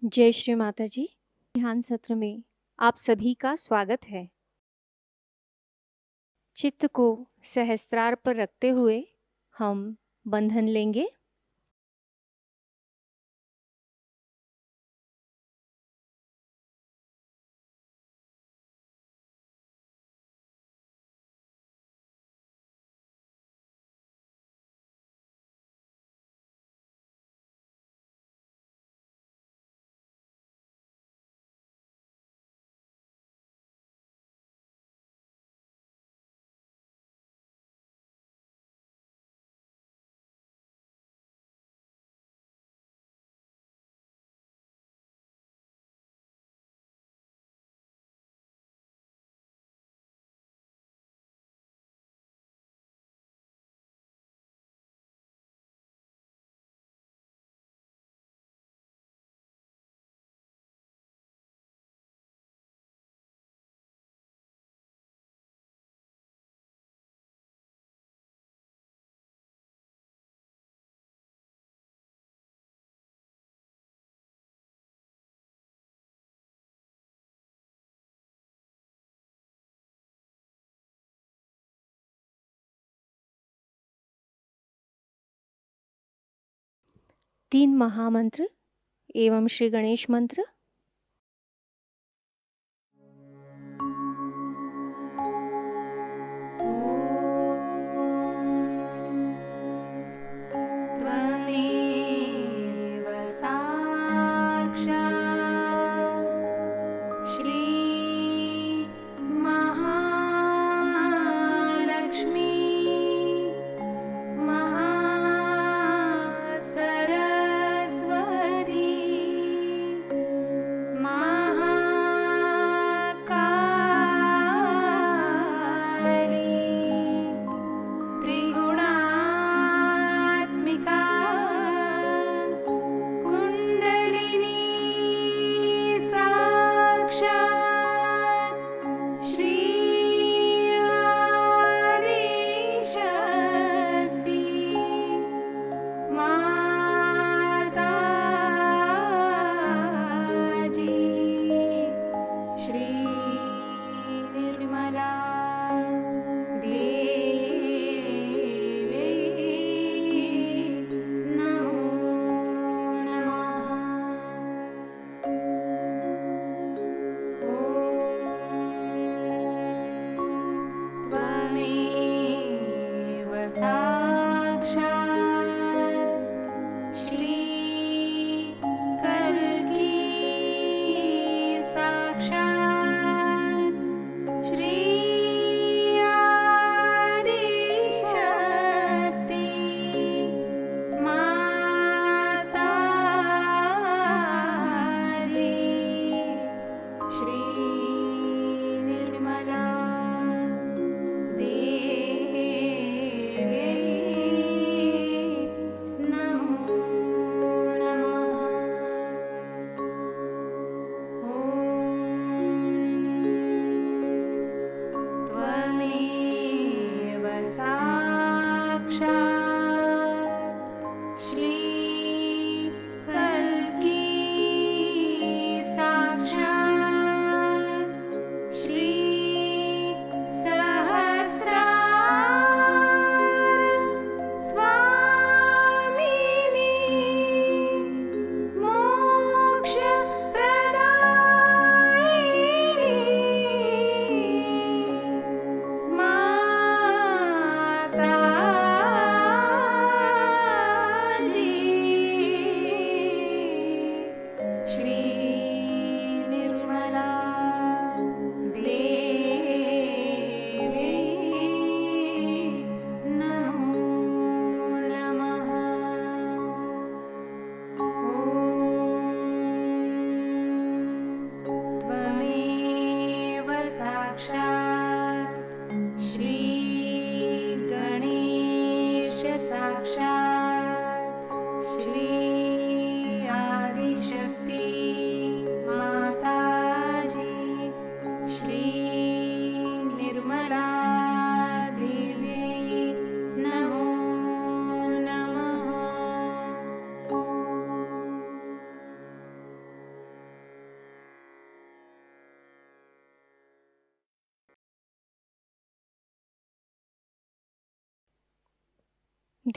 जय श्री माताजी। ध्यान सत्र में आप सभी का स्वागत है। चित्त को सहस्त्रार पर रखते हुए हम बंधन लेंगे। तीन महामंत्र एवं श्री गणेश मंत्र।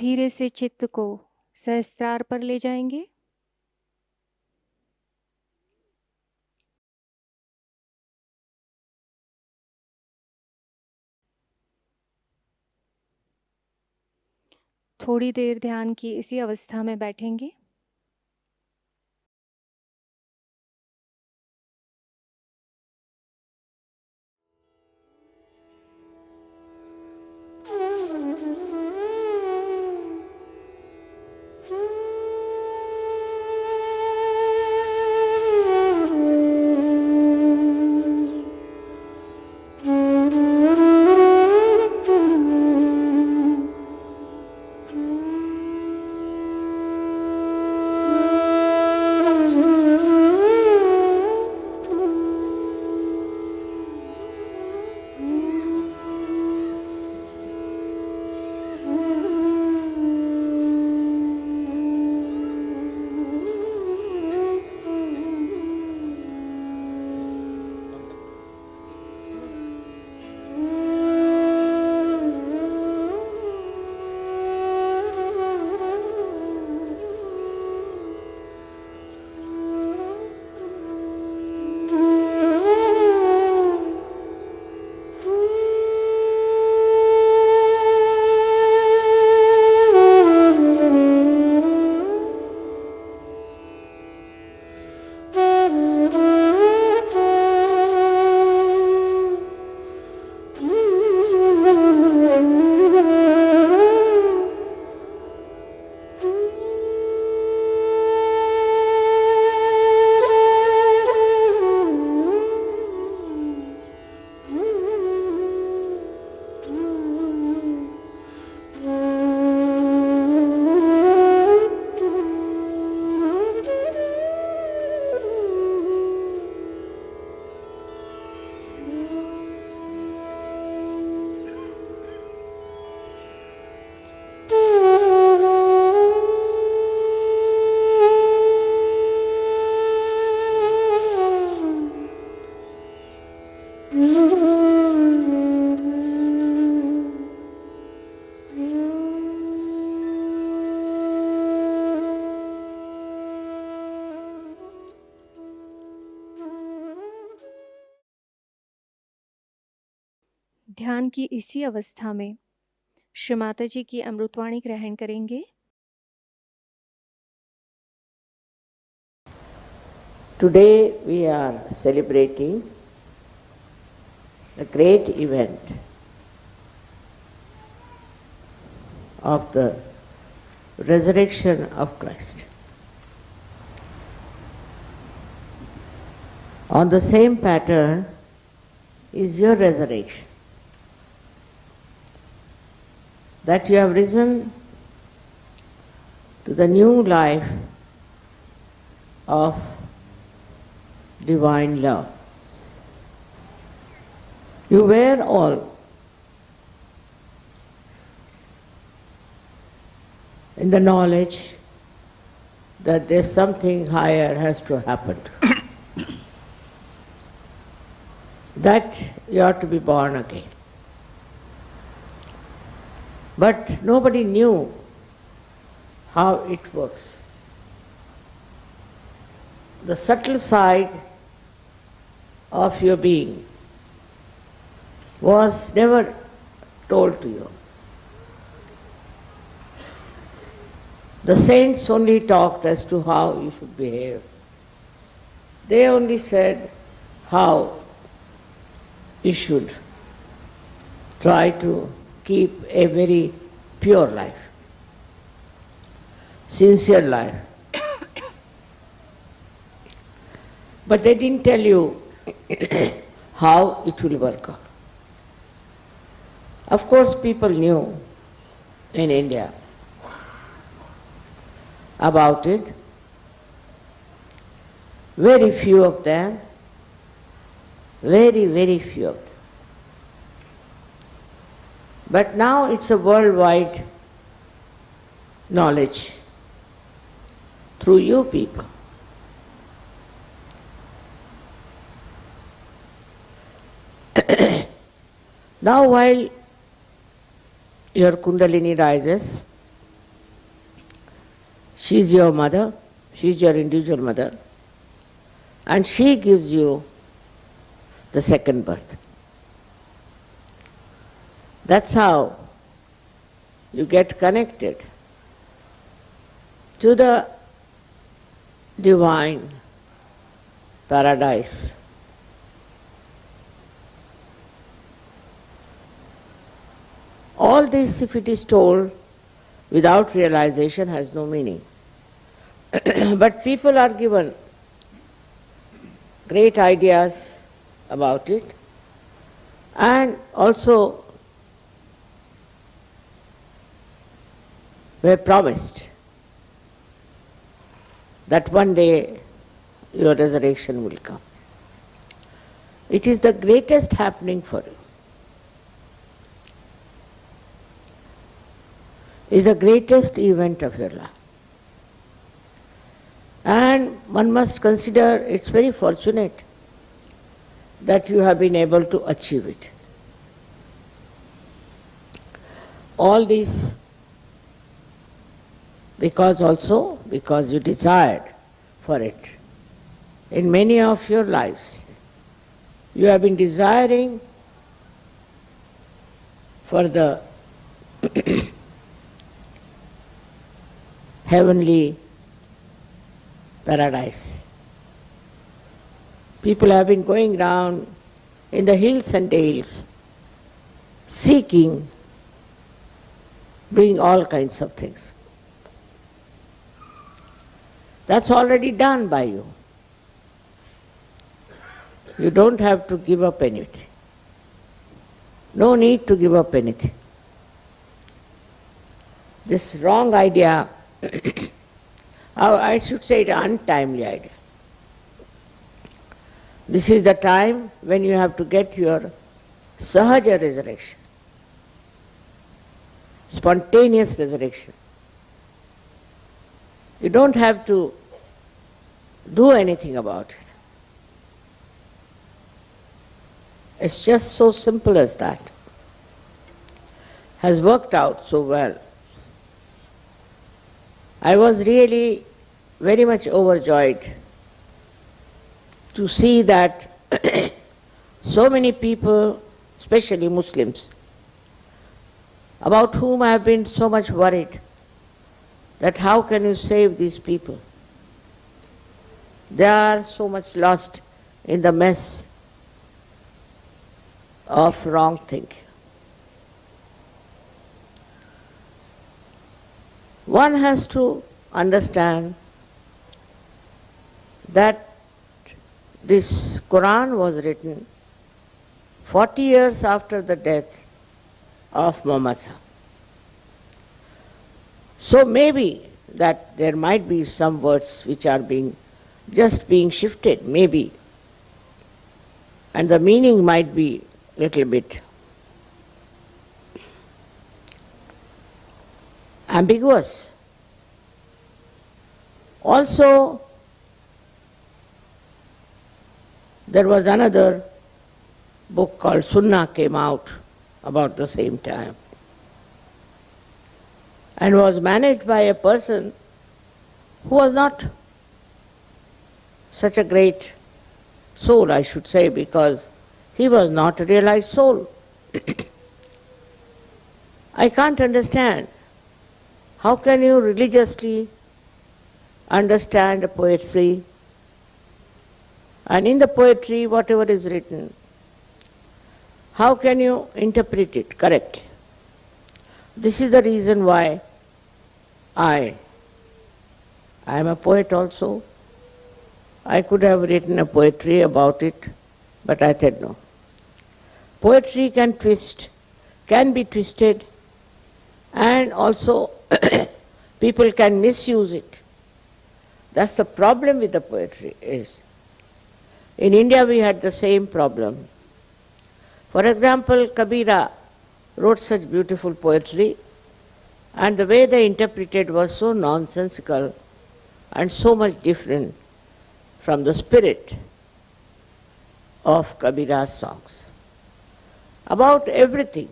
धीरे से चित्त को सहस्त्रार पर ले जाएंगे। थोड़ी देर ध्यान की इसी अवस्था में बैठेंगे। ध्यान की इसी अवस्था में श्री माताजी की अमृतवाणी ग्रहण करेंगे। Today we are celebrating the great event of the resurrection of Christ. On the same pattern is your resurrection. That you have risen to the new life of divine love. You were all in the knowledge that there's something higher has to happen. That you have to be born again. But nobody knew how it works. The subtle side of your being was never told to you. The saints only talked as to how you should behave. They only said how you should try to keep a very pure life, sincere life. But they didn't tell you how it will work out. Of course, people knew in India about it. Very few of them, very, very few of them. But now it's a worldwide knowledge through you people. Now while your Kundalini rises, She's your mother, she's your individual mother, and she gives you the second birth. That's how you get connected to the divine paradise. All this, if it is told without realization, has no meaning. But people are given great ideas about it, and also were promised that one day your resurrection will come. It is the greatest happening for you. Is the greatest event of your life. And one must consider it's very fortunate that you have been able to achieve it. All this because you desired for it. In many of your lives, you have been desiring for the heavenly paradise. People have been going round in the hills and dales, seeking, doing all kinds of things. That's already done by you. You don't have to give up anything. No need to give up anything. This wrong idea, I should say it untimely idea. This is the time when you have to get your Sahaja resurrection, spontaneous resurrection. You don't have to do anything about it. It's just so simple as that. Has worked out so well. I was really very much overjoyed to see that so many people, especially Muslims, about whom I have been so much worried, that how can you save these people? They are so much lost in the mess of wrong thinking. One has to understand that this Quran was written 40 years after the death of Muhammad. So maybe that there might be some words which are just being shifted, maybe, and the meaning might be little bit ambiguous. Also, there was another book called Sunnah came out about the same time and was managed by a person who was not such a great soul, I should say, because he was not a realized soul. I can't understand. How can you religiously understand a poetry, and in the poetry, whatever is written, how can you interpret it correctly? This is the reason why I am a poet also. I could have written a poetry about it, but I said no. Poetry can be twisted, and also people can misuse it. That's the problem with the poetry is. In India we had the same problem. For example, Kabira wrote such beautiful poetry, and the way they interpreted was so nonsensical and so much different from the spirit of Kabira's songs. About everything,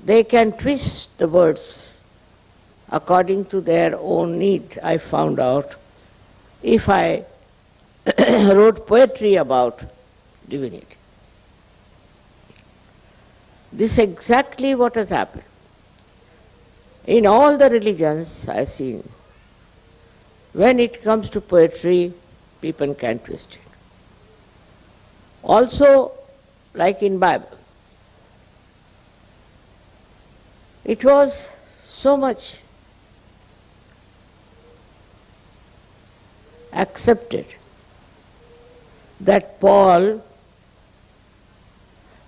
they can twist the words according to their own need. I found out if I wrote poetry about divinity. This is exactly what has happened. In all the religions I've seen, when it comes to poetry, people can twist it. Also, like in Bible, it was so much accepted that Paul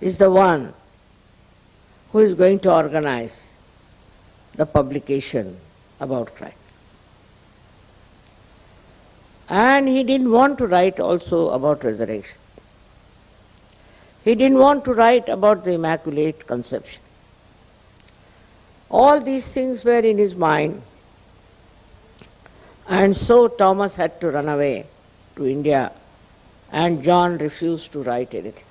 is the one who is going to organize the publication about Christ. And he didn't want to write also about resurrection. He didn't want to write about the Immaculate Conception. All these things were in his mind, and so Thomas had to run away to India, and John refused to write anything.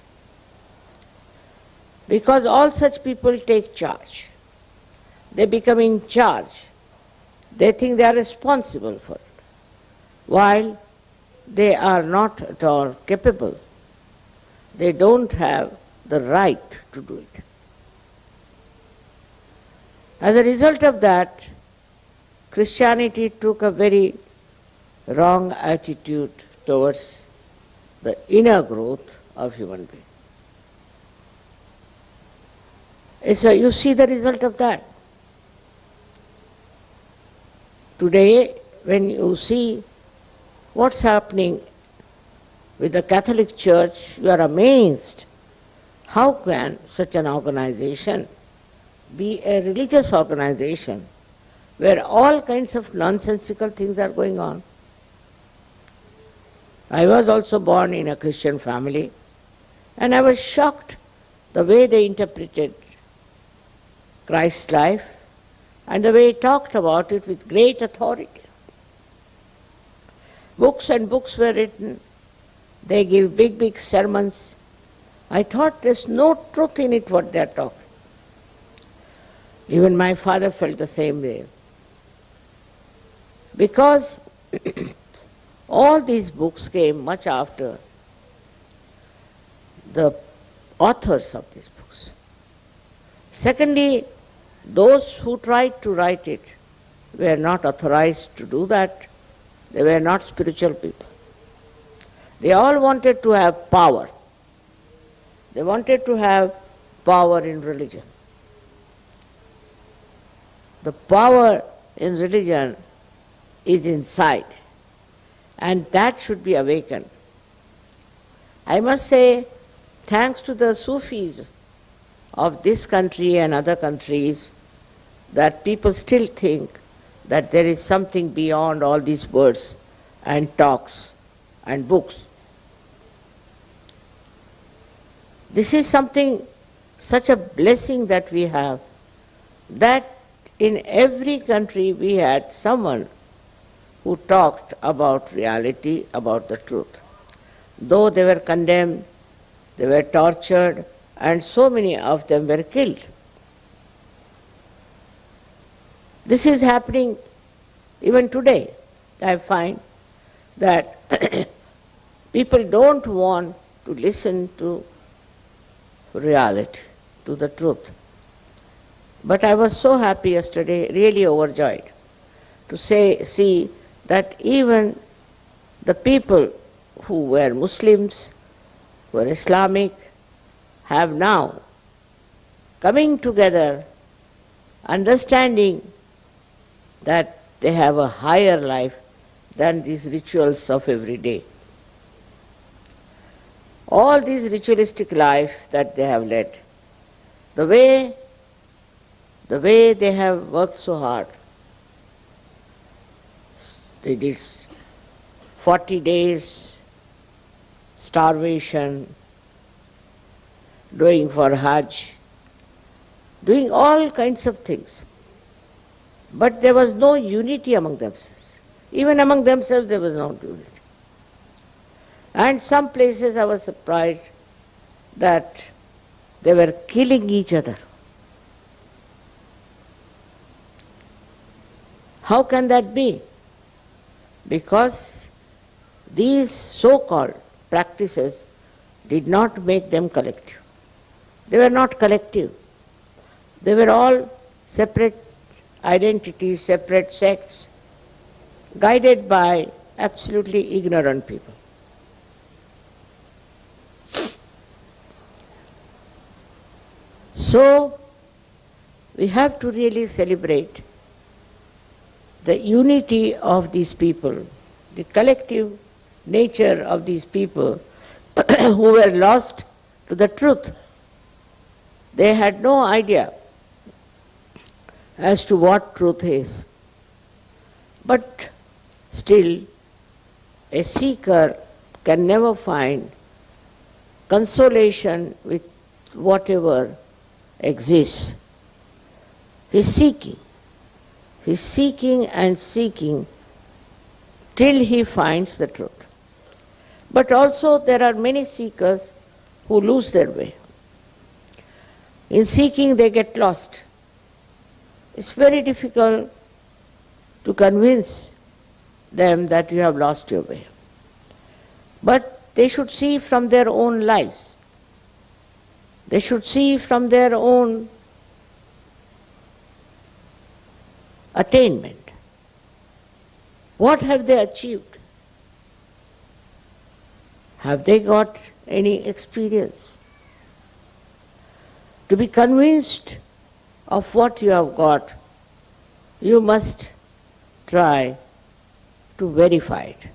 Because all such people take charge. They become in charge. They think they are responsible for it, while they are not at all capable. They don't have the right to do it. As a result of that, Christianity took a very wrong attitude towards the inner growth of human being. You see the result of that. Today, when you see what's happening with the Catholic Church, you are amazed. How can such an organization be a religious organization where all kinds of nonsensical things are going on? I was also born in a Christian family, and I was shocked the way they interpreted Christ's life and the way he talked about it with great authority. Books and books were written. They give big, big sermons. I thought there's no truth in it what they're talking. Even my father felt the same way. Because all these books came much after the authors of these books. Secondly, those who tried to write it were not authorized to do that. They were not spiritual people. They all wanted to have power. They wanted to have power in religion. The power in religion is inside, and that should be awakened. I must say, thanks to the Sufis of this country and other countries, that people still think that there is something beyond all these words and talks and books. This is something, such a blessing that we have, that in every country we had someone who talked about reality, about the truth. Though they were condemned, they were tortured, and so many of them were killed. This is happening even today. I find that people don't want to listen to reality, to the truth. But I was so happy yesterday, really overjoyed, to see that even the people who were Muslims, who were Islamic, have now coming together, understanding that they have a higher life than these rituals of every day. All these ritualistic life that they have led, the way they have worked so hard. They did 40 days starvation, doing for Hajj, doing all kinds of things. But there was no unity among themselves. Even among themselves there was no unity. And some places I was surprised that they were killing each other. How can that be? Because these so-called practices did not make them collective. They were not collective. They were all separate identities, separate sects, guided by absolutely ignorant people. So, we have to really celebrate the unity of these people, the collective nature of these people who were lost to the truth. They had no idea as to what truth is. But still, a seeker can never find consolation with whatever exists. He's seeking. He's seeking and seeking till he finds the truth. But also there are many seekers who lose their way. In seeking they get lost. It's very difficult to convince them that you have lost your way. But they should see from their own lives. They should see from their own attainment. What have they achieved? Have they got any experience? To be convinced of what you have got, you must try to verify it.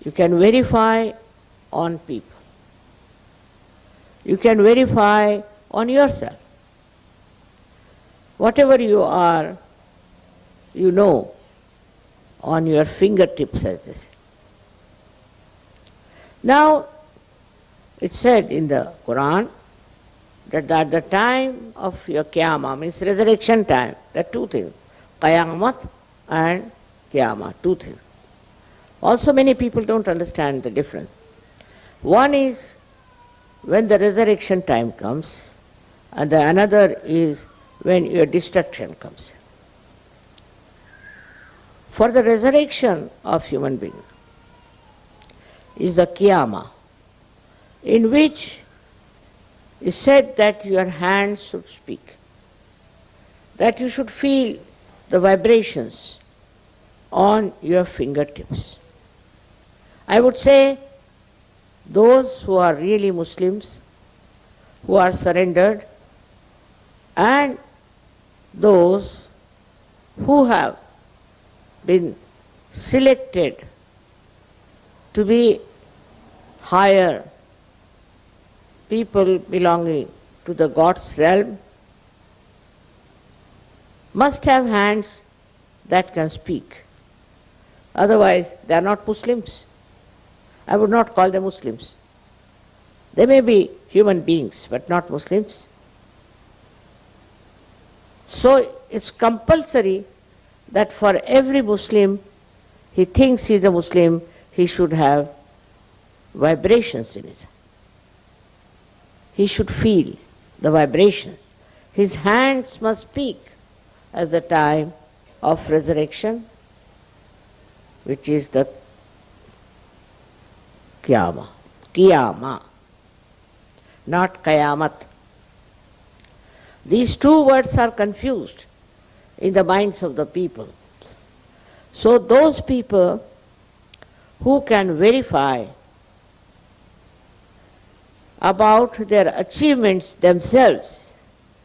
You can verify on people. You can verify on yourself. Whatever you are, you know on your fingertips, as they say. Now, it's said in the Quran that at the time of your Qiyamah, means resurrection time, there are two things, Qayamat and Qiyamah, two things. Also many people don't understand the difference. One is when the resurrection time comes, and the another is when your destruction comes. For the resurrection of human being is the Qiyamah, in which is said that your hands should speak, that you should feel the vibrations on your fingertips. I would say those who are really Muslims, who are surrendered, and those who have been selected to be higher people belonging to the God's realm, must have hands that can speak. Otherwise, they are not Muslims. I would not call them Muslims. They may be human beings, but not Muslims. So it's compulsory that for every Muslim, he thinks he is a Muslim, he should have vibrations in his hand. He should feel the vibrations. His hands must speak at the time of resurrection, which is the Qiyamah. Qiyamah, not Qayamat. These two words are confused in the minds of the people. So those people who can verify about their achievements themselves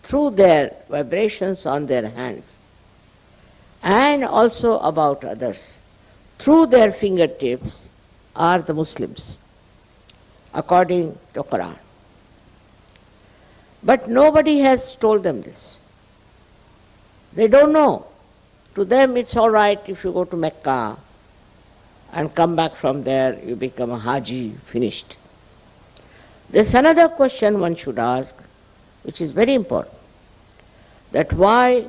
through their vibrations on their hands, and also about others through their fingertips, are the Muslims, according to Quran. But nobody has told them this. They don't know. To them it's all right if you go to Mecca and come back from there, you become a Haji, finished. There's another question one should ask, which is very important, that why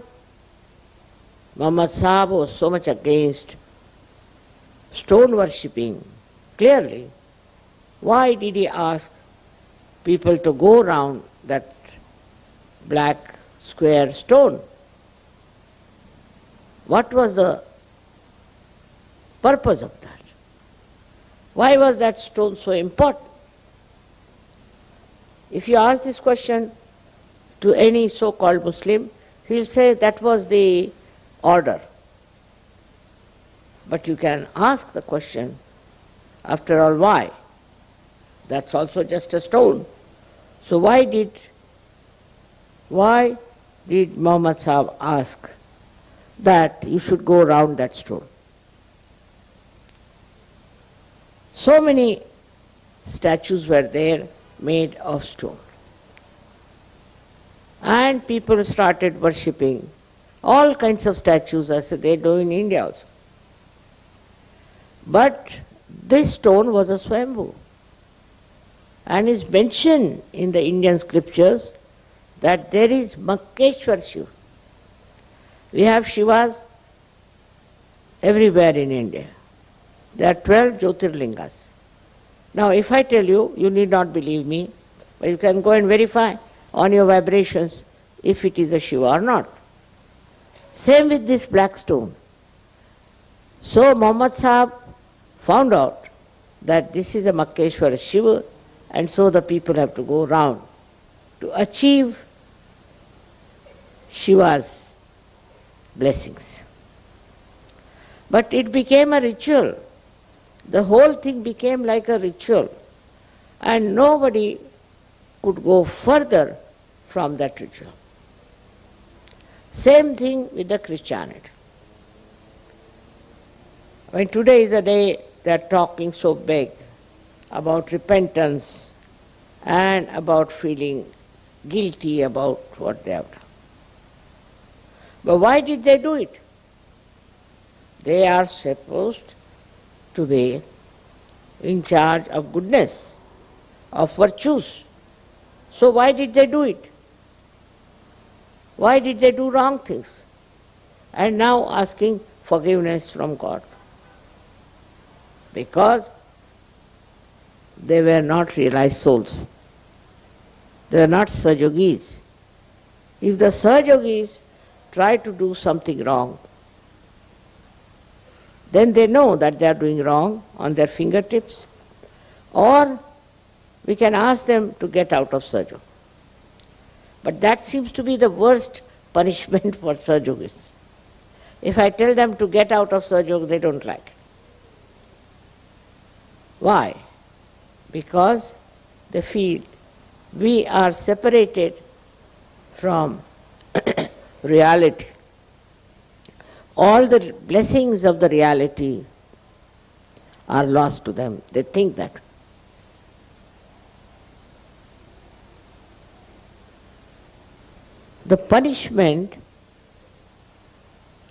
Muhammad Sahib was so much against stone worshipping. Clearly, why did he ask people to go around that black square stone? What was the purpose of that? Why was that stone so important? If you ask this question to any so-called Muslim, he'll say that was the order. But you can ask the question, after all, why? That's also just a stone. So why did Muhammad Sahib ask that you should go around that stone? So many statues were there made of stone. And people started worshipping all kinds of statues as they do in India also. But this stone was a Swambhu, and is mentioned in the Indian scriptures that there is Makkeshwar Shiva. We have Shivas everywhere in India. There are 12 Jyotirlingas. Now if I tell you, you need not believe me, but you can go and verify on your vibrations if it is a Shiva or not. Same with this black stone. So Muhammad Sahib found out that this is a Makkeshwar Shiva, and so the people have to go round to achieve Shiva's blessings. But it became a ritual. The whole thing became like a ritual, and nobody could go further from that ritual. Same thing with the Christianity. When today is the day they are talking so big about repentance and about feeling guilty about what they have done. But why did they do it? They are supposed to be in charge of goodness, of virtues. So why did they do it? Why did they do wrong things? And now asking forgiveness from God. Because they were not realized souls. They were not Sahajogis. If the Sahajogis try to do something wrong, then they know that they are doing wrong on their fingertips, or we can ask them to get out of Sahajog. But that seems to be the worst punishment for Sahajogis. If I tell them to get out of Sahajog, they don't like it. Why? Because they feel we are separated from reality. All the blessings of the reality are lost to them. They think that. The punishment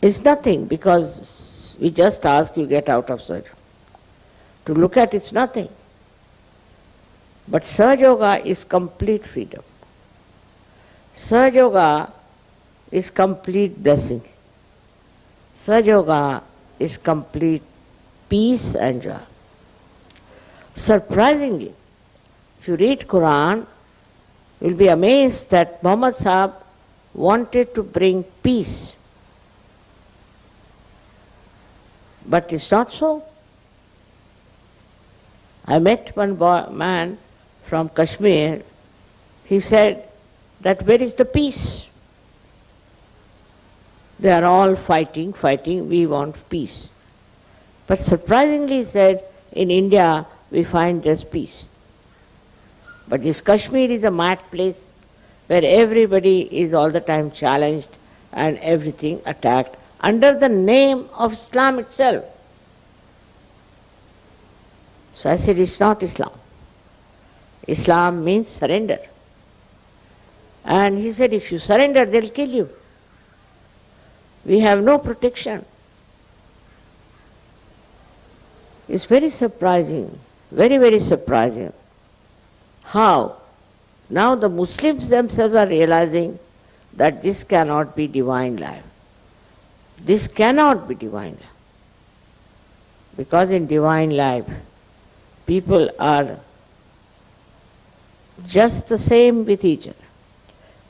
is nothing, because we just ask you get out of Sahaja. To look at it's nothing. But Sahaja is complete freedom. Sahaja is complete blessing. Sahaja is complete peace and joy. Surprisingly, if you read Quran, you will be amazed that Muhammad Sahib wanted to bring peace. But it's not so. I met one man from Kashmir. He said that where is the peace? They are all fighting, we want peace. But surprisingly he said, in India we find there's peace. But this Kashmir is a mad place where everybody is all the time challenged and everything attacked under the name of Islam itself. So I said, it's not Islam. Islam means surrender. And he said, if you surrender, they'll kill you. We have no protection. It's very surprising, very, very surprising how now the Muslims themselves are realizing that this cannot be divine life. This cannot be divine life. Because in divine life, people are just the same with each other.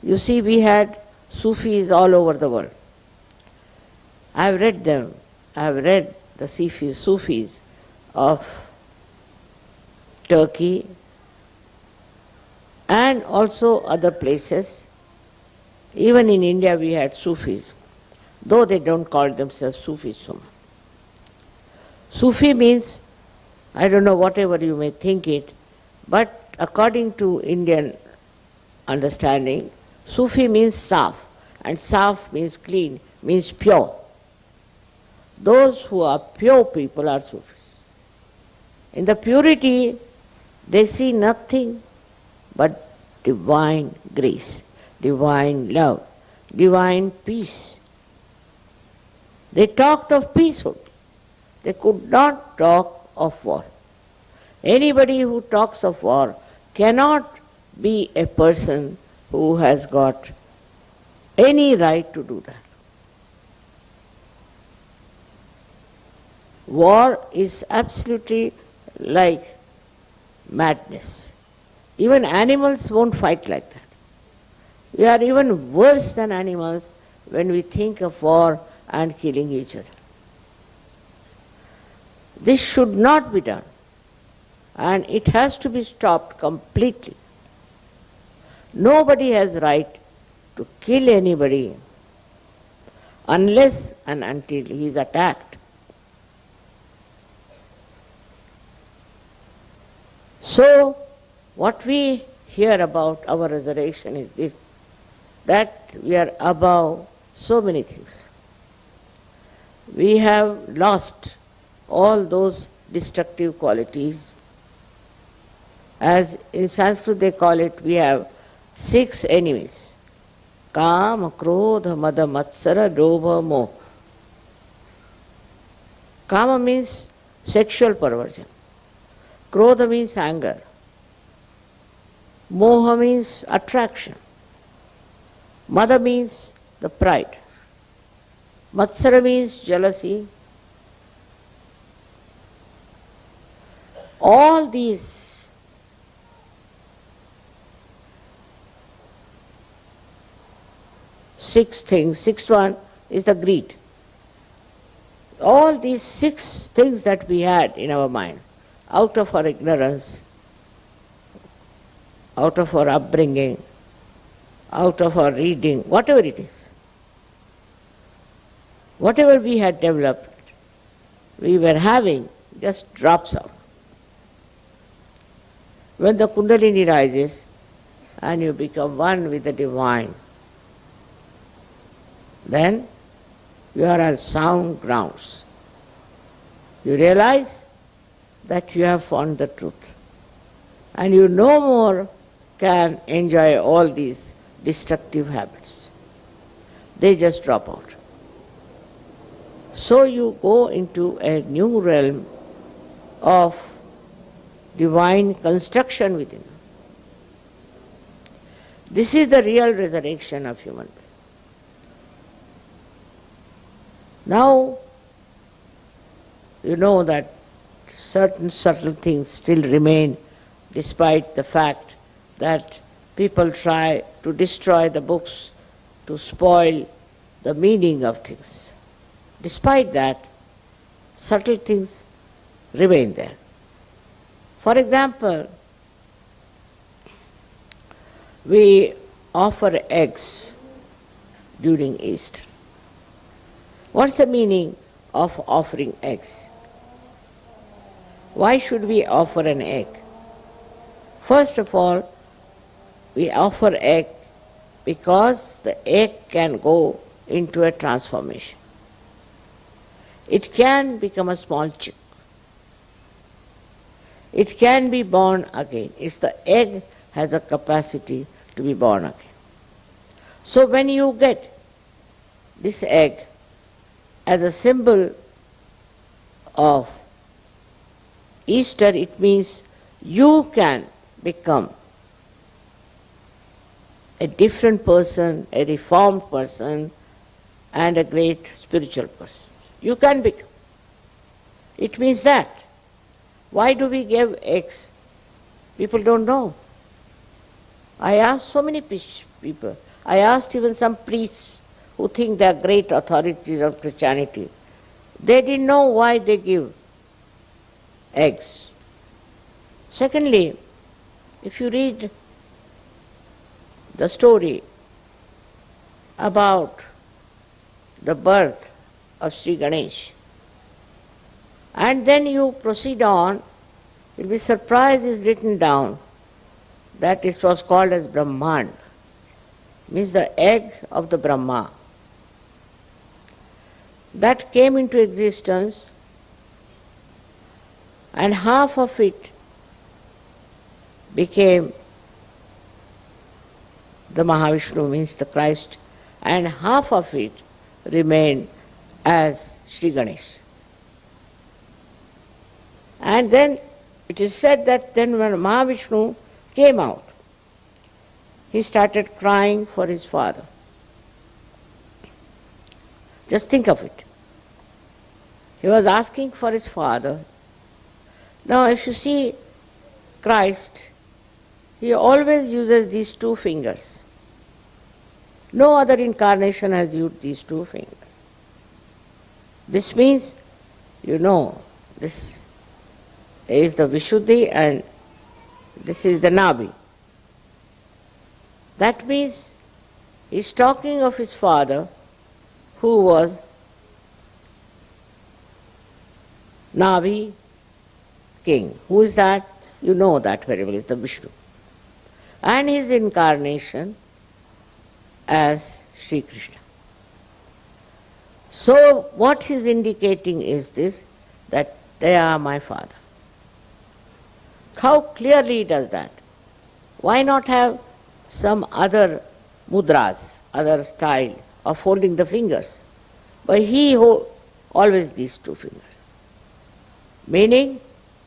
You see, we had Sufis all over the world. I have read them. I have read the Sufis of Turkey and also other places. Even in India we had Sufis, though they don't call themselves Sufis so much. Sufi means, I don't know, whatever you may think it, but according to Indian understanding, Sufi means Saf, and Saf means clean, means pure. Those who are pure people are Sufis. In the purity, they see nothing but divine grace, divine love, divine peace. They talked of peace only. They could not talk of war. Anybody who talks of war cannot be a person who has got any right to do that. War is absolutely like madness. Even animals won't fight like that. We are even worse than animals when we think of war and killing each other. This should not be done, and it has to be stopped completely. Nobody has right to kill anybody unless and until he is attacked. So, what we hear about our resurrection is this, that we are above so many things. We have lost all those destructive qualities. As in Sanskrit they call it, we have 6 enemies. Kama, Krodha, Mada, Matsara, Dobha, Moha. Kama means sexual perversion. Krodha means anger. Moha means attraction. Mada means the pride. Matsara means jealousy. All these six things, sixth one is the greed. All these 6 things that we had in our mind, out of our ignorance, out of our upbringing, out of our reading, whatever it is, whatever we had developed, we were having, just drops out. When the Kundalini rises and you become one with the divine, then you are on sound grounds. You realize that you have found the truth, and you no more can enjoy all these destructive habits. They just drop out. So you go into a new realm of divine construction within. This is the real resurrection of human being. Now, you know that certain subtle things still remain despite the fact that people try to destroy the books, to spoil the meaning of things. Despite that, subtle things remain there. For example, we offer eggs during Easter. What's the meaning of offering eggs? Why should we offer an egg? First of all, we offer egg because the egg can go into a transformation. It can become a small chick. It can be born again. It's the egg has a capacity to be born again. So when you get this egg as a symbol of Easter, it means you can become a different person, a reformed person, and a great spiritual person. You can become. It means that. Why do we give eggs? People don't know. I asked so many people. I asked even some priests who think they are great authorities of Christianity, they didn't know why they give eggs. Secondly, if you read the story about the birth of Sri Ganesh, and then you proceed on, you'll be surprised is written down that it was called as Brahmand, means the egg of the Brahma. That came into existence, and half of it became the Mahavishnu, means the Christ, and half of it remained as Sri Ganesh. And then it is said that then when Mahavishnu came out, he started crying for his father. Just think of it. He was asking for his father. Now if you see Christ, he always uses these two fingers. No other incarnation has used these two fingers. This means, this is the Vishuddhi and this is the Nabi. That means he's talking of his father who was Nabi king. Who is that? You know that very well, it's the Vishnu. And his incarnation as Sri Krishna. So what he's indicating is this, that they are my father. How clearly he does that? Why not have some other mudras, other style of holding the fingers? But he holds always these two fingers. Meaning,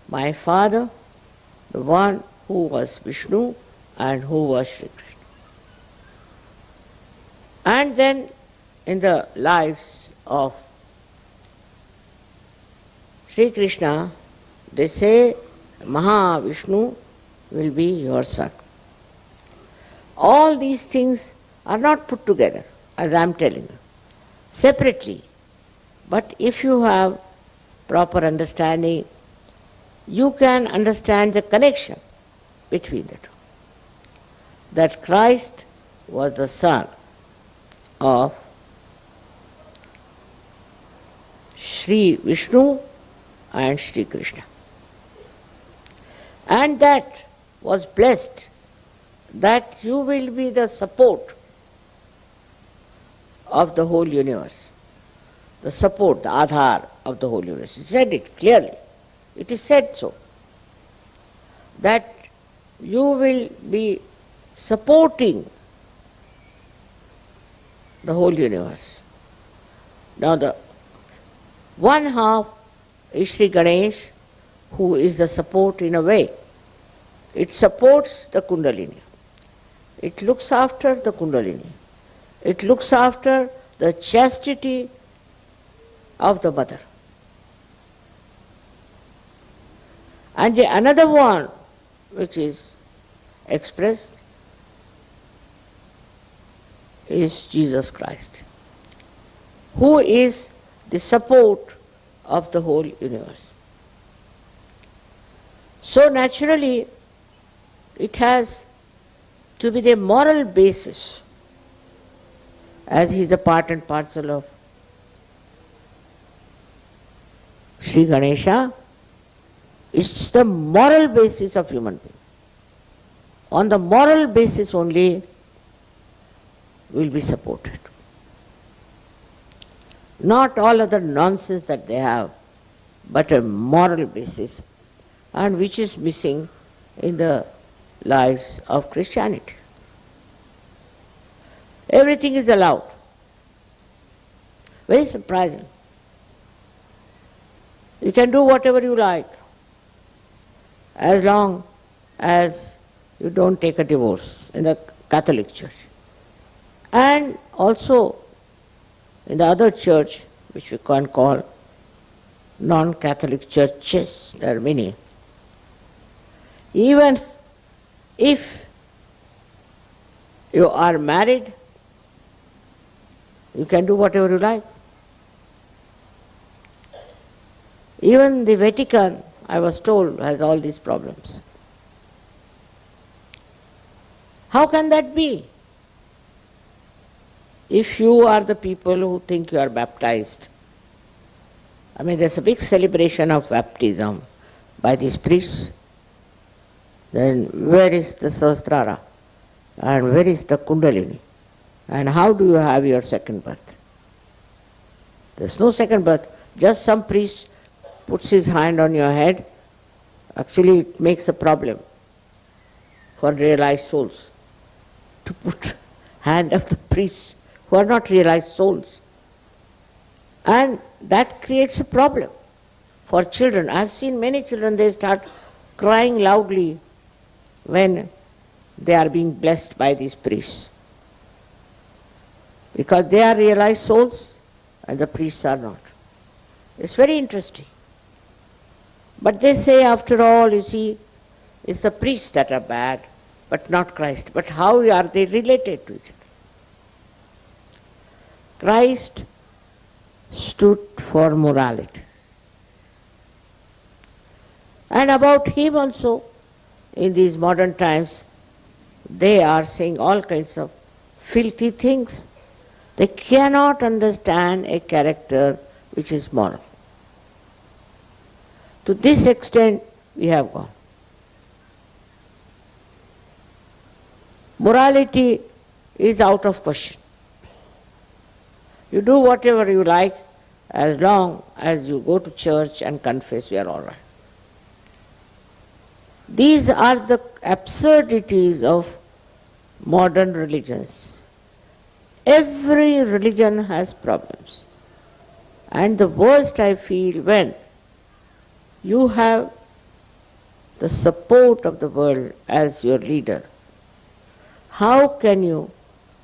my father, the one who was Vishnu and who was Shri Krishna. And then in the lives of Sri Krishna, they say Mahavishnu will be your son. All these things are not put together, as I am telling you, separately. But if you have proper understanding, you can understand the connection between the two. That Christ was the son of Shri Vishnu and Shri Krishna. And that was blessed, that you will be the support of the whole universe. The support, the Adhar of the whole universe. He said it clearly. It is said so. That you will be supporting the whole universe. Now the one half is Sri Ganesh, who is the support in a way. It supports the Kundalini. It looks after the Kundalini. It looks after the chastity of the mother. And the another one which is expressed is Jesus Christ, who is the support of the whole universe. So naturally, it has to be the moral basis, as he is a part and parcel of Sri Ganesha. It's the moral basis of human being. On the moral basis only will be supported. Not all other nonsense that they have, but a moral basis, and which is missing in the lives of Christianity. Everything is allowed. Very surprising. You can do whatever you like, as long as you don't take a divorce in the Catholic Church. And also in the other church, which we can call non-Catholic churches, there are many. Even if you are married, You can do whatever you like. Even the Vatican, I was told, has all these problems. How can that be? If you are the people who think you are baptized, I mean, there's a big celebration of baptism by these priests. Then where is the Sahasrara? And where is the Kundalini? And how do you have your second birth? There's no second birth. Just some priest puts his hand on your head. Actually, it makes a problem for realized souls to put hand of the priests who are not realized souls. And that creates a problem for children. I've seen many children, they start crying loudly when they are being blessed by these priests. Because they are realized souls and the priests are not. It's very interesting. But they say, after all, you see, it's the priests that are bad, but not Christ. But how are they related to each other? Christ stood for morality. And about him also, in these modern times, they are saying all kinds of filthy things. They cannot understand a character which is moral. To this extent, we have gone. Morality is out of question. You do whatever you like, as long as you go to church and confess, you are all right. These are the absurdities of modern religions. Every religion has problems. And the worst I feel when you have the support of the world as your leader. How can you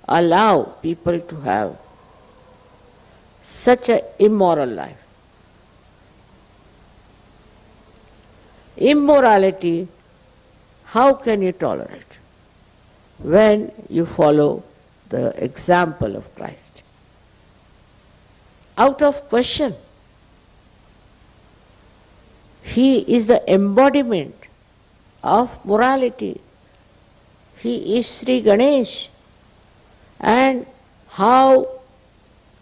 allow people to have such an immoral life? Immorality, how can you tolerate when you follow the example of Christ? Out of question. He is the embodiment of morality. He is Sri Ganesh. And how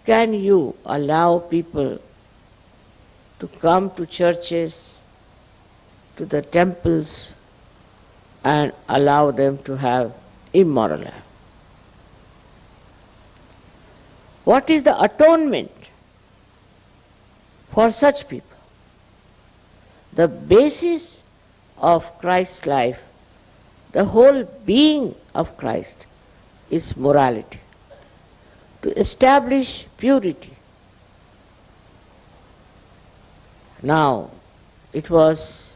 can you allow people to come to churches, to the temples, and allow them to have immoral life? What is the atonement for such people? The basis of Christ's life, the whole being of Christ, is morality. To establish purity. Now, it was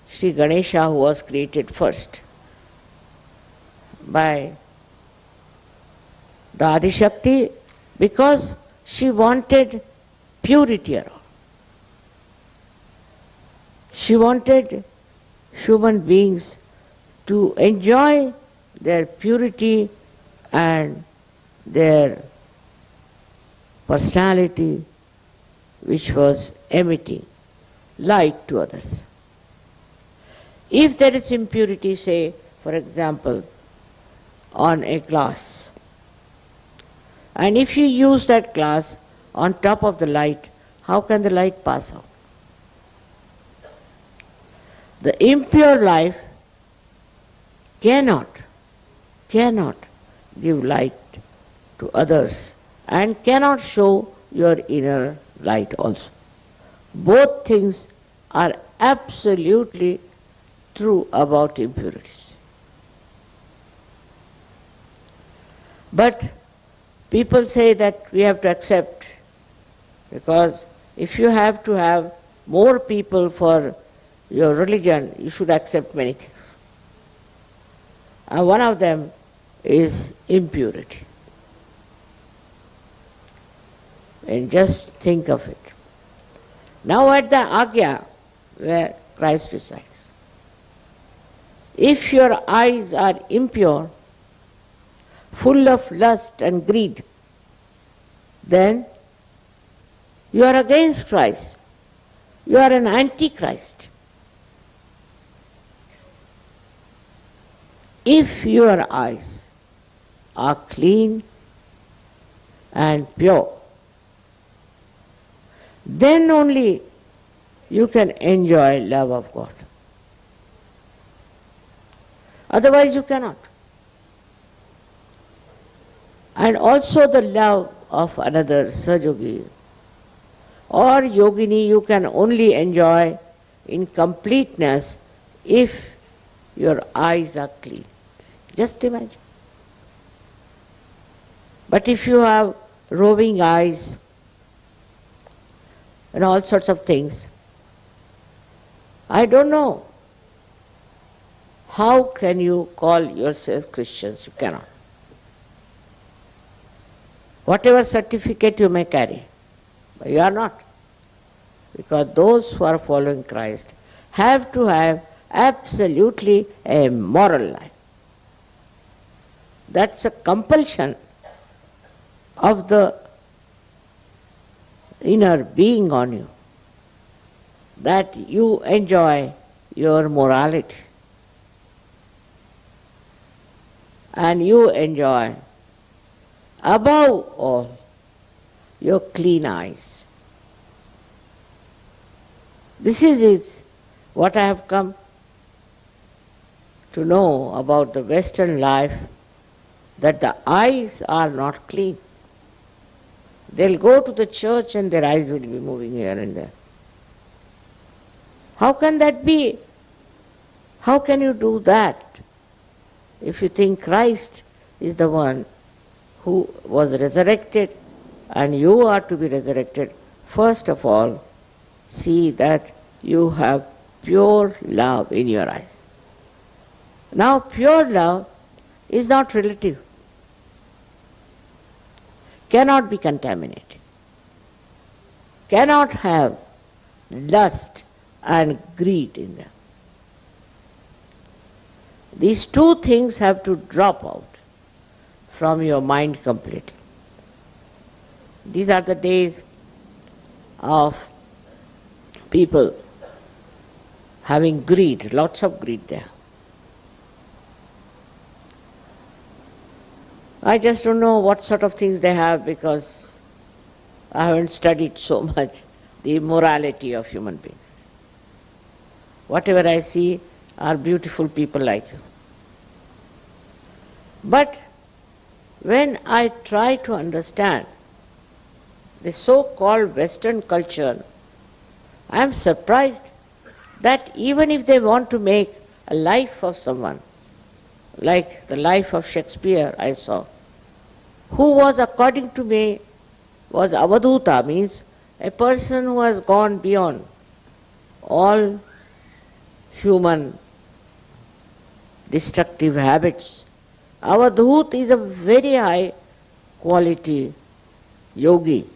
Sri Ganesha who was created first by the Adishakti because she wanted purity around. She wanted human beings to enjoy their purity and their personality, which was emitting light to others. If there is impurity, say, for example, on a glass, and if you use that glass on top of the light, how can the light pass out? The impure life cannot give light to others and cannot show your inner light also. Both things are absolutely true about impurities. But people say that we have to accept, because if you have to have more people for your religion, you should accept many things. And one of them is impurity. And just think of it. Now at the Agya, where Christ resides, if your eyes are impure, full of lust and greed, then you are against Christ. You are an antichrist. If your eyes are clean and pure, then only you can enjoy love of God. Otherwise you cannot. And also the love of another Sahajayogi or Yogini you can only enjoy in completeness if your eyes are clean. Just imagine. But if you have roving eyes and all sorts of things, I don't know, how can you call yourself Christians? You cannot. Whatever certificate you may carry, but you are not. Because those who are following Christ have to have absolutely a moral life. That's a compulsion of the inner being on you, that you enjoy your morality and you enjoy above all your clean eyes. This is it, what I have come to know about the Western life, that the eyes are not clean. They'll go to the church and their eyes will be moving here and there. How can that be? How can you do that if you think Christ is the one who was resurrected and you are to be resurrected? First of all, see that you have pure love in your eyes. Now, pure love is not relative, cannot be contaminated, cannot have lust and greed in them. These two things have to drop out from your mind completely. These are the days of people having greed, lots of greed there. I just don't know what sort of things they have, because I haven't studied so much the morality of human beings. Whatever I see are beautiful people like you. But when I try to understand the so-called Western culture, I am surprised that even if they want to make a life of someone, like the life of Shakespeare I saw, who was, according to me, was avadhuta, means a person who has gone beyond all human destructive habits. Avadhut is a very high quality yogi.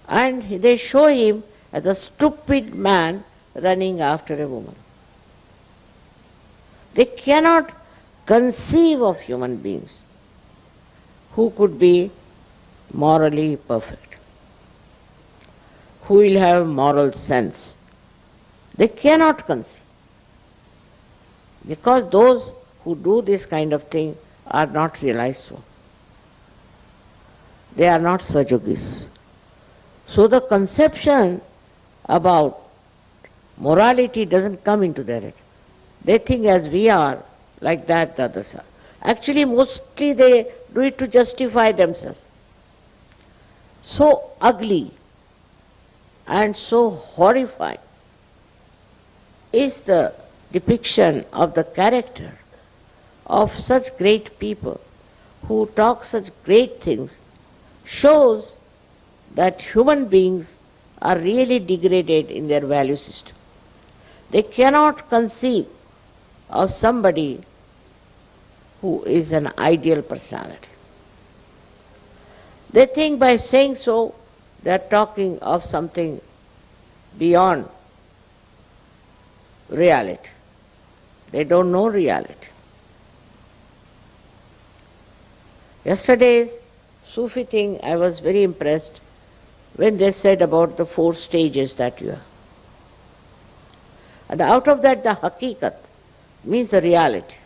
And they show him as a stupid man running after a woman. They cannot conceive of human beings who could be morally perfect, who will have moral sense. They cannot conceive. Because those who do this kind of thing are not realized so. They are not Sahajogis. So the conception about morality doesn't come into their head. They think as we are, like that the others are. Actually, mostly they do it to justify themselves. So ugly and so horrifying is the depiction of the character of such great people who talk such great things, shows that human beings are really degraded in their value system. They cannot conceive of somebody who is an ideal personality. They think by saying so, they are talking of something beyond reality. They don't know reality. Yesterday's Sufi thing, I was very impressed when they said about the 4 stages that you are. And out of that, the hakikat means the reality.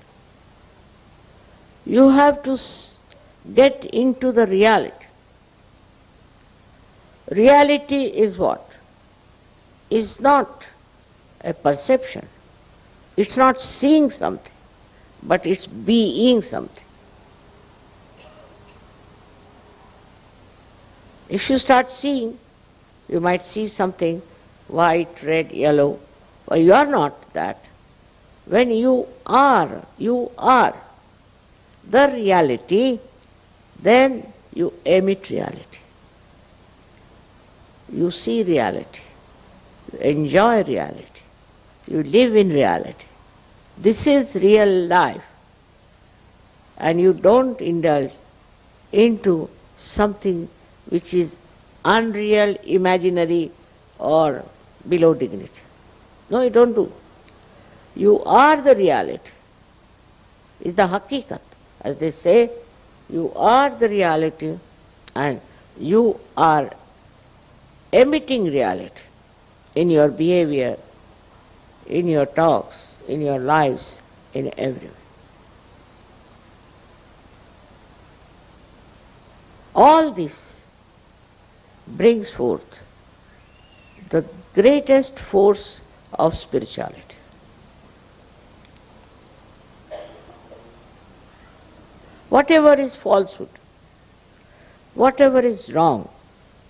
You have to get into the reality. Reality is what? Is not a perception. It's not seeing something, but it's being something. If you start seeing, you might see something white, red, yellow. Well, you are not that. When you are the reality, then you emit reality. You see reality. You enjoy reality. You live in reality. This is real life. And you don't indulge into something which is unreal, imaginary, or below dignity. No, you don't do. You are the reality. It's the hakikat. As they say, you are the reality and you are emitting reality in your behavior, in your talks, in your lives, in everywhere. All this brings forth the greatest force of spirituality. Whatever is falsehood, whatever is wrong,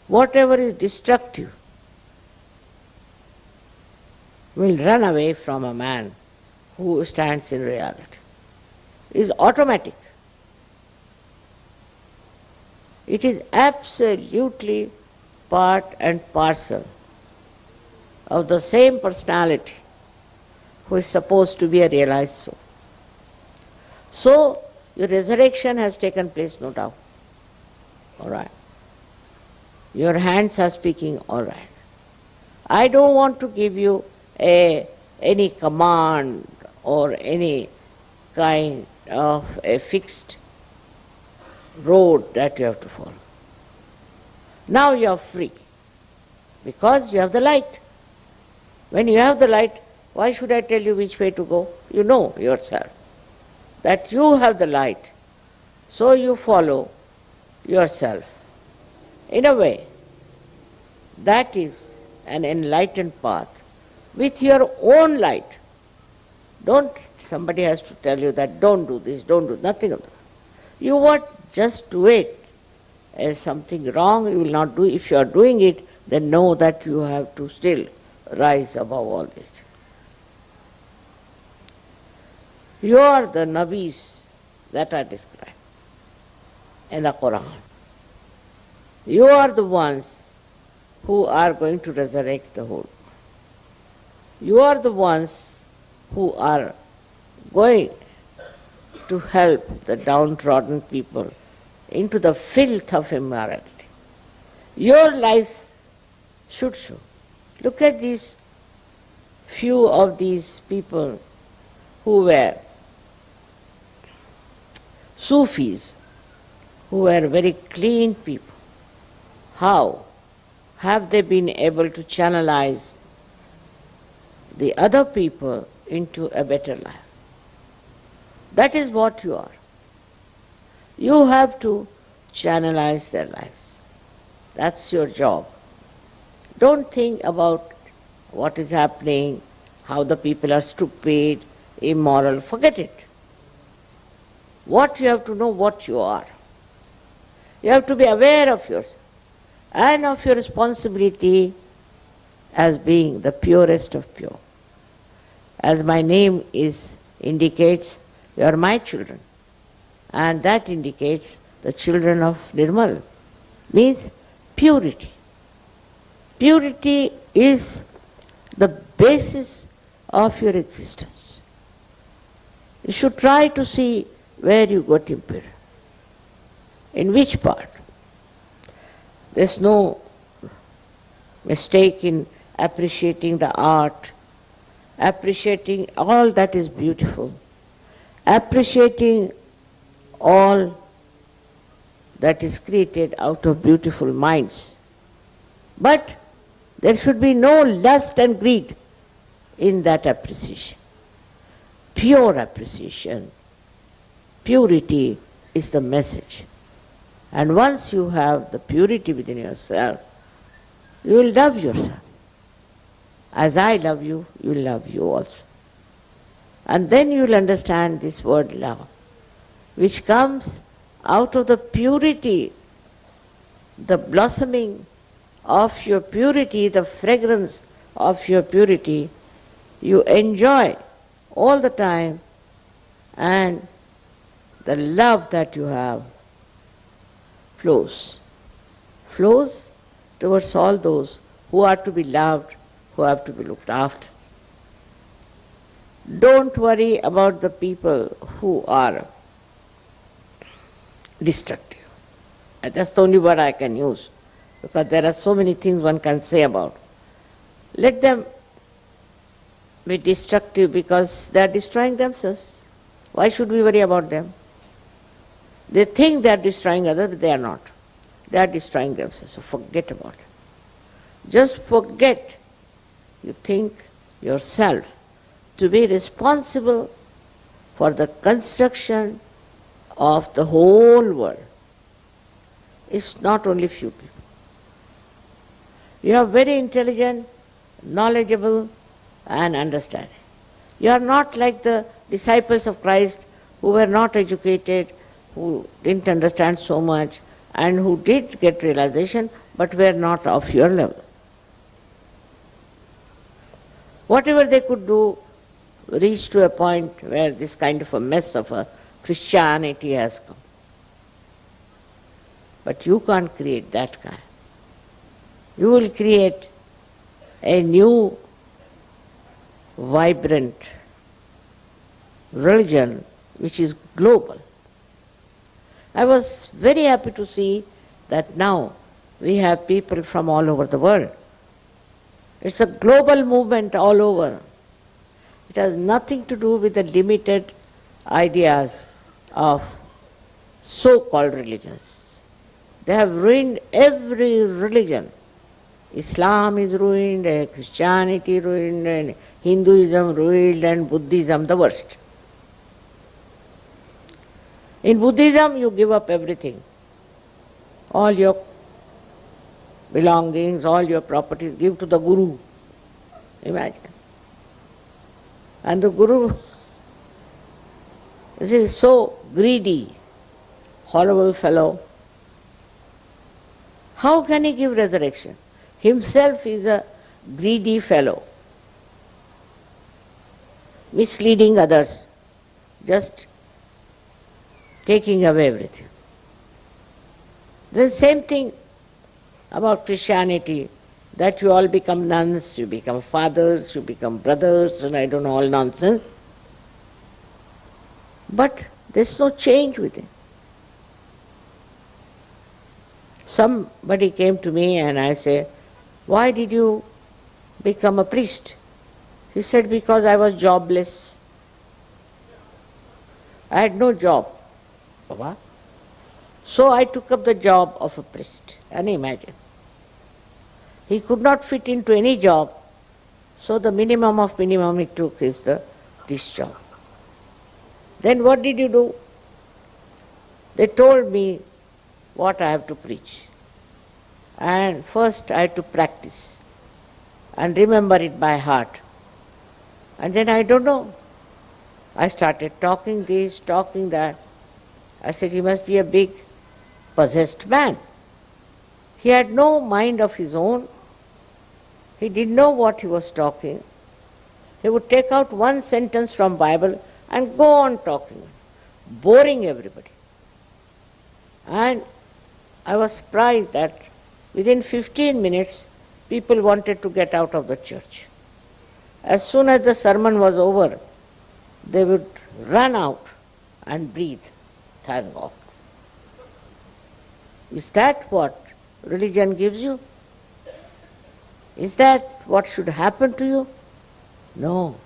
whatever is destructive, will run away from a man who stands in reality. It is automatic. It is absolutely part and parcel of the same personality who is supposed to be a realized soul. So, your resurrection has taken place, no doubt. All right. Your hands are speaking, all right. I don't want to give you any command or any kind of a fixed road that you have to follow. Now you are free because you have the light. When you have the light, why should I tell you which way to go? You know yourself that you have the light, so you follow yourself. In a way, that is an enlightened path with your own light. Don't somebody has to tell you that don't do this, don't do nothing of that. You what? Just do it. If something wrong, you will not do. If you are doing it, then know that you have to still rise above all this. You are the Nabis that are described in the Quran. You are the ones who are going to resurrect the whole. You are the ones who are going to help the downtrodden people into the filth of immorality. Your lives should show. Look at these few of these people who were Sufis, who were very clean people. How have they been able to channelize the other people into a better life? That is what you are. You have to channelize their lives. That's your job. Don't think about what is happening, how the people are stupid, immoral. Forget it. What you have to know, what you are. You have to be aware of yourself and of your responsibility as being the purest of pure. As my name indicates, you are my children. And that indicates the children of Nirmal. Means purity. Purity is the basis of your existence. You should try to see where you got impure. In which part? There's no mistake in appreciating the art, appreciating all that is beautiful, appreciating all that is created out of beautiful minds. But there should be no lust and greed in that appreciation. Pure appreciation, purity is the message. And once you have the purity within yourself, you will love yourself. As I love you, you will love you also. And then you will understand this word love, which comes out of the purity, the blossoming of your purity, the fragrance of your purity. You enjoy all the time, and the love that you have flows towards all those who are to be loved, who have to be looked after. Don't worry about the people who are destructive. And that's the only word I can use, because there are so many things one can say about. Let them be destructive because they are destroying themselves. Why should we worry about them? They think they are destroying others, but they are not. They are destroying themselves, so forget about it. Just forget you think yourself to be responsible for the construction of the whole world. It's not only few people. You are very intelligent, knowledgeable, and understanding. You are not like the disciples of Christ who were not educated, who didn't understand so much, and who did get realization but were not of your level. Whatever they could do reached to a point where this kind of a mess of a Christianity has come. But you can't create that kind. You will create a new, vibrant religion which is global. I was very happy to see that now we have people from all over the world. It's a global movement all over. It has nothing to do with the limited ideas of so-called religions. They have ruined every religion. Islam is ruined, Christianity ruined, and Hinduism ruined, and Buddhism the worst. In Buddhism you give up everything. All your belongings, all your properties, give to the Guru. Imagine. And the Guru is so greedy, horrible fellow. How can he give resurrection? Himself is a greedy fellow, misleading others, just taking away everything. The same thing about Christianity, that you all become nuns, you become fathers, you become brothers, and I don't know, all nonsense. But there's no change with it. Somebody came to me and I say, why did you become a priest? He said, because I was jobless. I had no job. Baba. So I took up the job of a priest. And imagine. He could not fit into any job, so the minimum of minimum he took is the priest job. Then what did you do? They told me what I have to preach. And first I had to practice and remember it by heart. And then I don't know. I started talking this, talking that. I said, he must be a big possessed man. He had no mind of his own. He didn't know what he was talking. He would take out one sentence from Bible and go on talking, boring everybody. And I was surprised that within 15 minutes, people wanted to get out of the church. As soon as the sermon was over, they would run out and breathe. Thank God. Is that what religion gives you? Is that what should happen to you? No,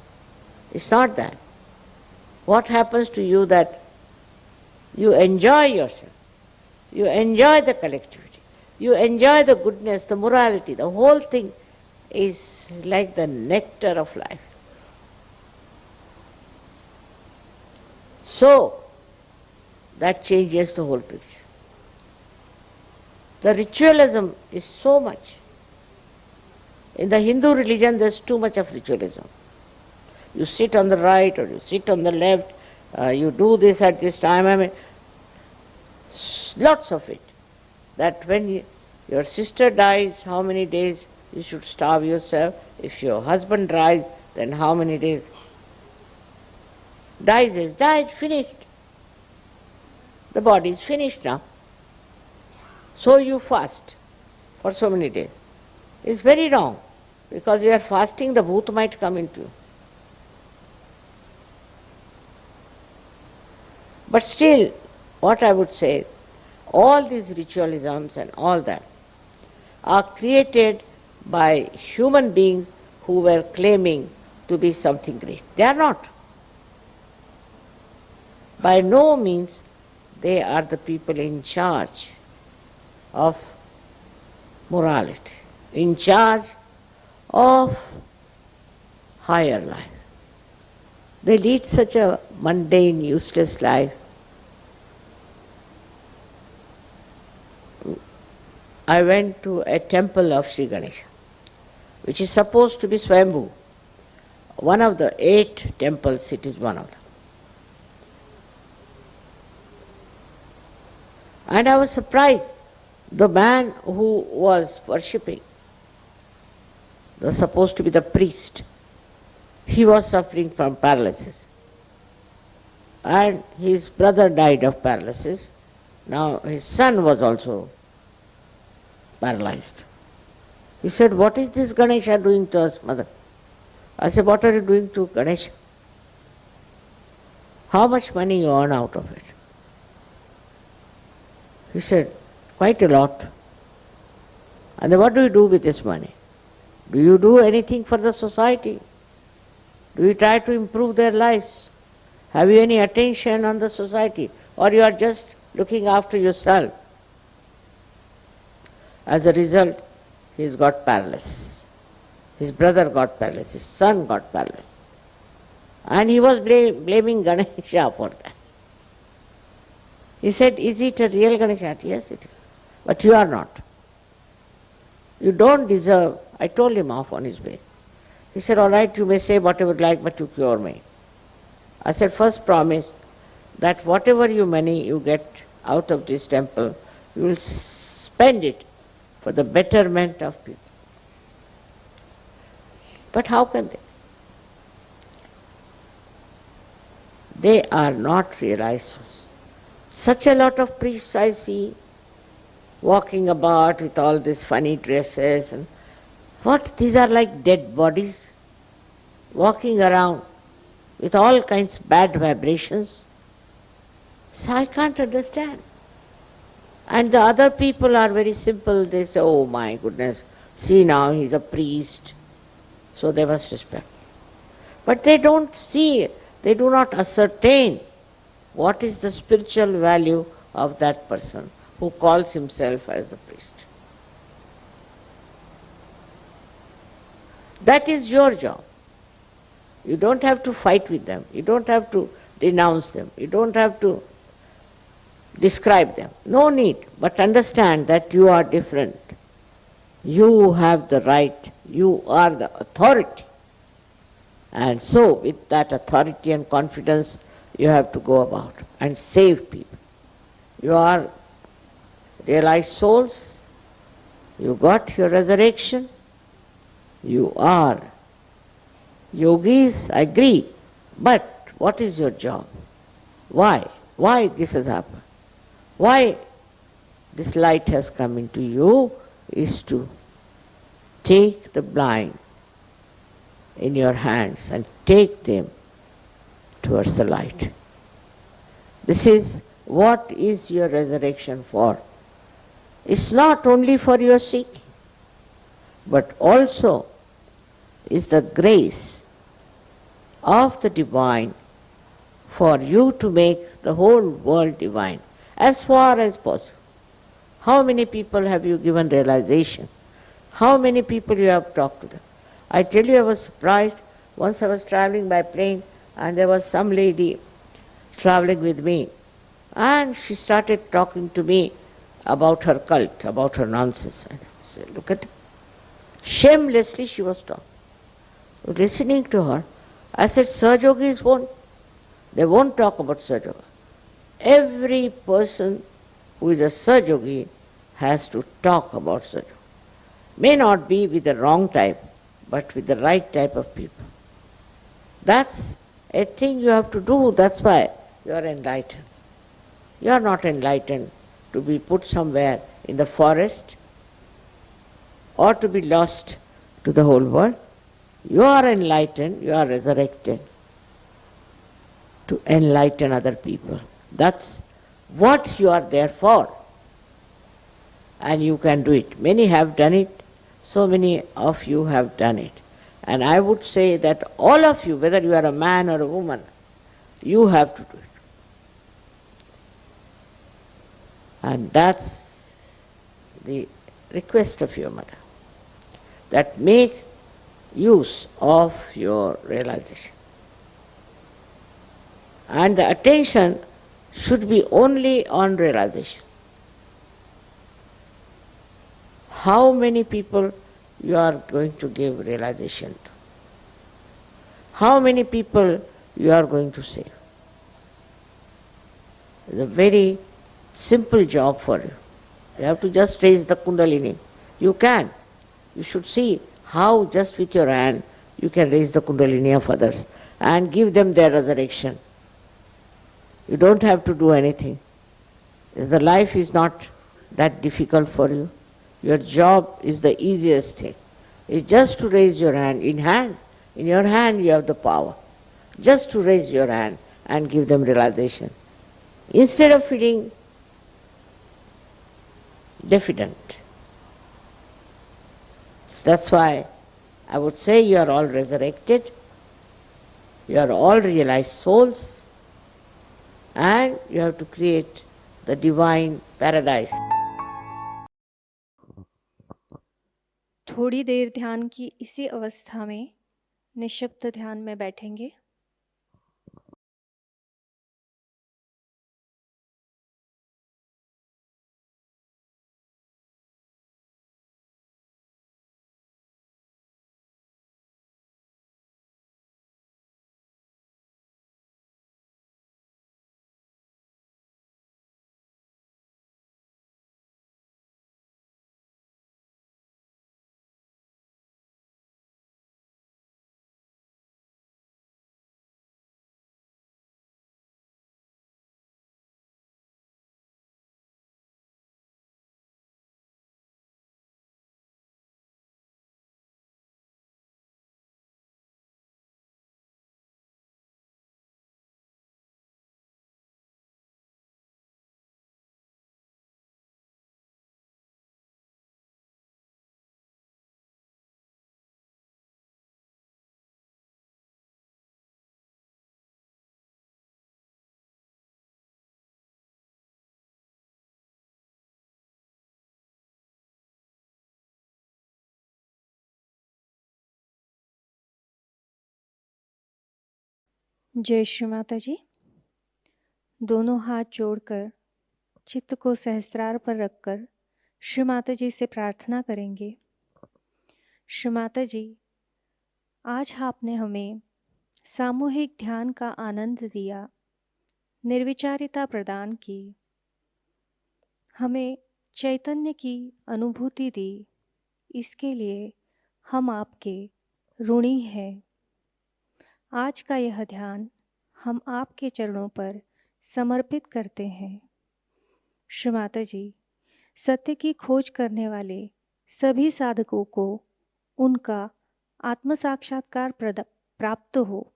it's not that. What happens to you that you enjoy yourself? You enjoy the collectivity. You enjoy the goodness, the morality. The whole thing is like the nectar of life. So, that changes the whole picture. The ritualism is so much. In the Hindu religion, there's too much of ritualism. You sit on the right or you sit on the left, you do this at this time. I mean, lots of it. That when your sister dies, how many days you should starve yourself. If your husband dies, then how many days? Dies is died, finished. The body is finished now. So you fast for so many days. It's very wrong, because you are fasting, the bhoot might come into you. But still, what I would say, all these ritualisms and all that are created by human beings who were claiming to be something great. They are not. By no means they are the people in charge of morality, in charge of higher life. They lead such a mundane, useless life. I went to a temple of Shri Ganesha, which is supposed to be Swayambhu. One of the 8 temples, it is one of them. And I was surprised. The man who was worshipping, was supposed to be the priest, he was suffering from paralysis. And his brother died of paralysis. Now his son was also paralyzed. He said, "What is this Ganesha doing to us, mother?" I said, "What are you doing to Ganesha? How much money you earn out of it?" He said, "Quite a lot." And then what do you do with this money? Do you do anything for the society? Do you try to improve their lives? Have you any attention on the society? Or you are just looking after yourself? As a result, he's got paralysis. His brother got paralysis, his son got paralysis. And he was blaming Ganesha for that. He said, "Is it a real Ganesha?" "Yes, it is. But you are not. You don't deserve." I told him off on his way. He said, "All right, you may say whatever you like, but you cure me." I said, "First promise that whatever money you get out of this temple, you will spend it for the betterment of people." But how can they? They are not realizers. Such a lot of priests I see walking about with all these funny dresses and what? These are like dead bodies walking around with all kinds of bad vibrations. So I can't understand. And the other people are very simple. They say, "Oh my goodness, see now he's a priest, so they must respect." But they don't see, they do not ascertain what is the spiritual value of that person who calls himself as the priest. That is your job. You don't have to fight with them. You don't have to denounce them. You don't have to describe them. No need. But understand that you are different. You have the right. You are the authority. And so, with that authority and confidence, you have to go about and save people. You are realized souls. You got your resurrection. You are yogis, I agree. But what is your job? Why? Why this has happened? Why this light has come into you is to take the blind in your hands and take them towards the light. This is what is your resurrection for. It's not only for your seeking, but also is the grace of the divine for you to make the whole world divine as far as possible. How many people have you given realization? How many people you have talked to them? I tell you, I was surprised. Once I was traveling by plane and there was some lady traveling with me, and she started talking to me about her cult, about her nonsense. And I said, look at it. Shamelessly she was talking. Listening to her, I said, Sahajogis won't. They won't talk about Sahajayoga. Every person who is a Sahajogi has to talk about Sahajoga. May not be with the wrong type, but with the right type of people. That's a thing you have to do. That's why you are enlightened. You are not enlightened to be put somewhere in the forest or to be lost to the whole world. You are enlightened, you are resurrected to enlighten other people. That's what you are there for. And you can do it. Many have done it. So many of you have done it. And I would say that all of you, whether you are a man or a woman, you have to do it. And that's the request of your mother, that make use of your realization. And the attention should be only on realization. How many people you are going to give realization to? How many people you are going to save? It's a very simple job for you. You have to just raise the Kundalini. You can. You should see how just with your hand you can raise the Kundalini of others and give them their resurrection. You don't have to do anything. The life is not that difficult for you. Your job is the easiest thing. It's just to raise your hand. In your hand you have the power. Just to raise your hand and give them realization. Instead of feeling diffident. So that's why I would say you are all resurrected. You are all realized souls. And you have to create the divine paradise. थोड़ी देर ध्यान की इसी अवस्था में निःशब्द ध्यान में बैठेंगे। जय श्री माता जी। दोनों हाथ जोड़कर चित्त को सहस्त्रार पर रखकर श्री माता जी से प्रार्थना करेंगे। श्री माता जी, आज आपने हमें सामूहिक ध्यान का आनंद दिया, निर्विचारिता प्रदान की, हमें चैतन्य की अनुभूति दी। इसके लिए हम आपके ऋणी हैं। आज का यह ध्यान हम आपके चरणों पर समर्पित करते हैं। श्री माता जी, सत्य की खोज करने वाले सभी साधकों को उनका आत्म साक्षात्कार प्राप्त हो।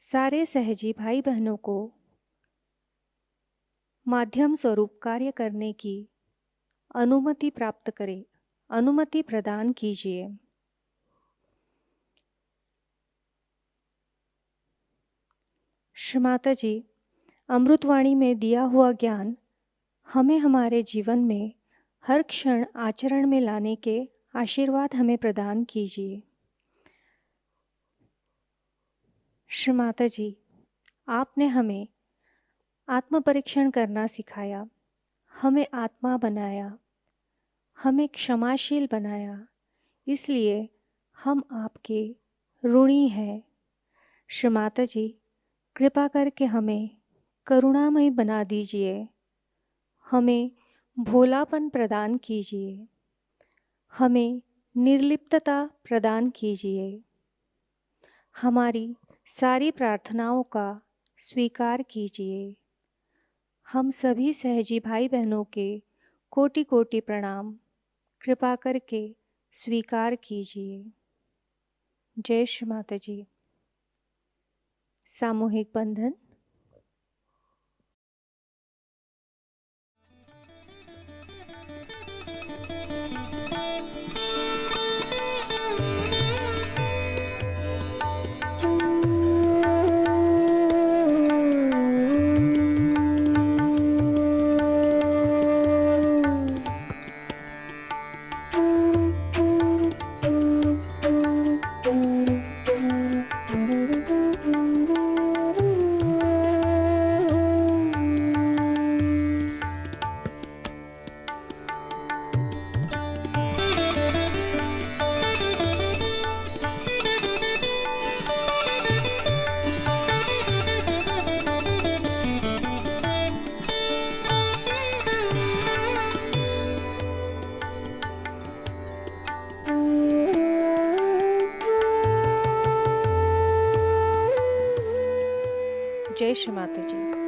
सारे सहजी भाई बहनों को माध्यम स्वरूप कार्य करने की अनुमति प्राप्त करें, अनुमति प्रदान कीजिए। श्री माता जी, अमृतवाणी में दिया हुआ ज्ञान हमें हमारे जीवन में हर क्षण आचरण में लाने के आशीर्वाद हमें प्रदान कीजिए। श्री माताजी, आपने हमें आत्म परीक्षण करना सिखाया, हमें आत्मा बनाया, हमें क्षमाशील बनाया, इसलिए हम आपके ऋणी हैं। श्री माताजी, कृपा करके हमें करुणामयी बना दीजिए, हमें भोलापन प्रदान कीजिए, हमें निर्लिप्तता प्रदान कीजिए। हमारी सारी प्रार्थनाओं का स्वीकार कीजिए। हम सभी सहजी भाई बहनों के कोटि कोटि प्रणाम कृपा करके स्वीकार कीजिए। जय श्री माता जी। सामूहिक बंधन। जय श्री माता जी।